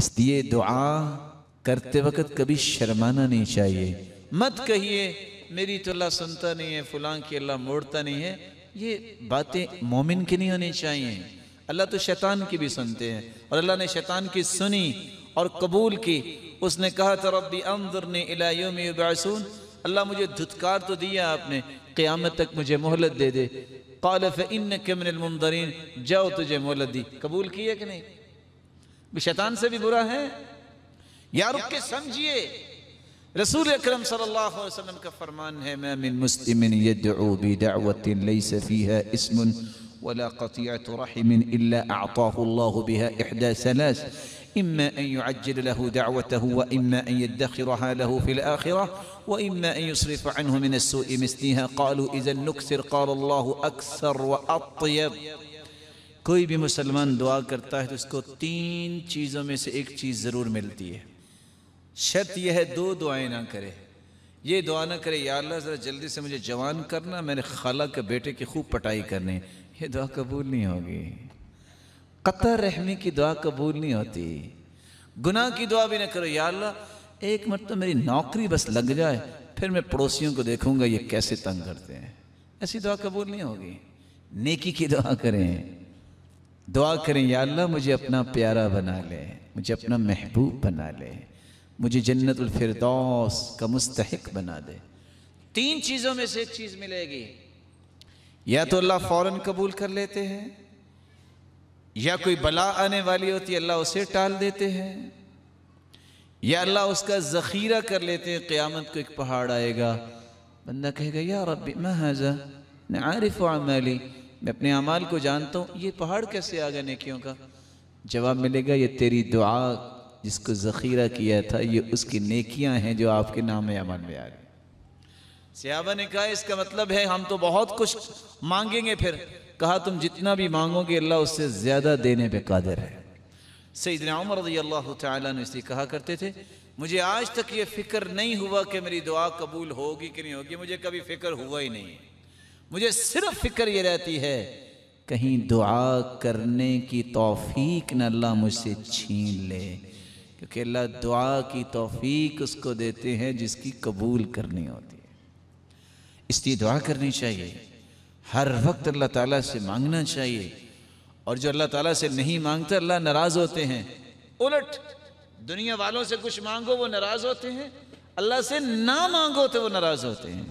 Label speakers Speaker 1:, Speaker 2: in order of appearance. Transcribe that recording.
Speaker 1: اس لیے دعا کرتے وقت کبھی شرمانا نہیں چاہیے. مت کہیے میری تو اللہ سنتا نہیں ہے، فلاں کی اللہ موڑتا نہیں ہے. یہ باتیں مومن کی نہیں ہونی چاہیے. اللہ تو شیطان کی بھی سنتے ہیں، اور اللہ نے شیطان کی سنی اور قبول کی. اس نے کہا تھا ربی انظرنی الی یوم یبعثون، اللہ مجھے دھتکار تو دیا آپ نے، قیامت تک مجھے مہلت دے دے. قال فإنک من المنظرین، جاؤ تجھے مہلت دی. قبول کی ہے کہ نہیں؟ شیطان سے بھی برا ہے. یا رب کے سمجھئے رسول اکرم صلی اللہ علیہ وسلم کا فرمان ہے ما من مسلم يدعو بدعوة ليس فيها اسم ولا قطيعة رحم إلا أعطاه الله بها إحدى ثلاث إما أن يعجل له دعوته وإما أن يدخرها له في الآخرة وإما أن يصرف عنه من السوء مثلها قالوا إذا نكثر قال الله أكثر وأطيب. کوئی بھی مسلمان دعا کرتا ہے تو اس کو 3 چیزوں میں سے ایک چیز ضرور ملتی ہے. شرط یہ ہے 2 دعائیں نہ کرے. یہ دعا نہ کرے یا اللہ ذرا جلدی سے مجھے جوان کرنا، میرے خالہ کے بیٹے کی خوب پٹائی کرنے. یہ دعا قبول نہیں ہوگی. قطع رحمی کی دعا قبول نہیں ہوتی. گناہ کی دعا بھی نہ کرو یا اللہ ایک مرتبہ میری نوکری بس لگ جائے، پھر میں پڑوسیوں کو دیکھوں گا یہ کیسے تنگ کرتے ہیں. ایسی دعا قبول نہیں ہوگی. نیکی کی دعا کریں. دعا کریں یا اللہ مجھے اپنا پیارا بنا لے، مجھے اپنا محبوب بنا لے، مجھے جنت الفردوس کا مستحق بنا دے. 3 چیزوں میں سے ایک چیز ملے گی. یا تو اللہ فوراً قبول کر لیتے ہیں، یا کوئی بلا آنے والی ہوتی ہے اللہ اسے ٹال دیتے ہیں، یا اللہ اس کا ذخیرہ کر لیتے ہیں. قیامت کو ایک پہاڑ آئے گا، بندہ کہے گا یا ربی ما ھذا انا عارف اعمالی، میں اپنے اعمال کو جانتا ہوں، یہ پہاڑ کیسے آ گیا نیکیوں کا؟ جواب ملے گا یہ تیری دعا جس کو ذخیرہ کیا تھا، یہ اس کی نیکیاں ہیں جو آپ کے نام عمل میں آ گئی. صحابہ نے کہا اس کا مطلب ہے ہم تو بہت کچھ مانگیں گے. پھر کہا تم جتنا بھی مانگو گے اللہ اس سے زیادہ دینے پہ قادر ہے. سیدنا عمر رضی اللہ تعالیٰ نے اس لیے کہا کرتے تھے مجھے آج تک یہ فکر نہیں ہوا کہ میری دعا قبول ہوگی کہ نہیں ہوگی. مجھے کبھی فکر ہوا ہی نہیں. مجھے صرف فکر یہ رہتی ہے کہیں دعا کرنے کی توفیق نہ اللہ مجھ سے چھین لے، کیونکہ اللہ دعا کی توفیق اس کو دیتے ہیں جس کی قبول کرنی ہوتی ہے. اس لیے دعا کرنی چاہیے، ہر وقت اللہ تعالیٰ سے مانگنا چاہیے. اور جو اللہ تعالیٰ سے نہیں مانگتا اللہ ناراض ہوتے ہیں. الٹ دنیا والوں سے کچھ مانگو وہ ناراض ہوتے ہیں، اللہ سے نہ مانگو تو وہ ناراض ہوتے ہیں.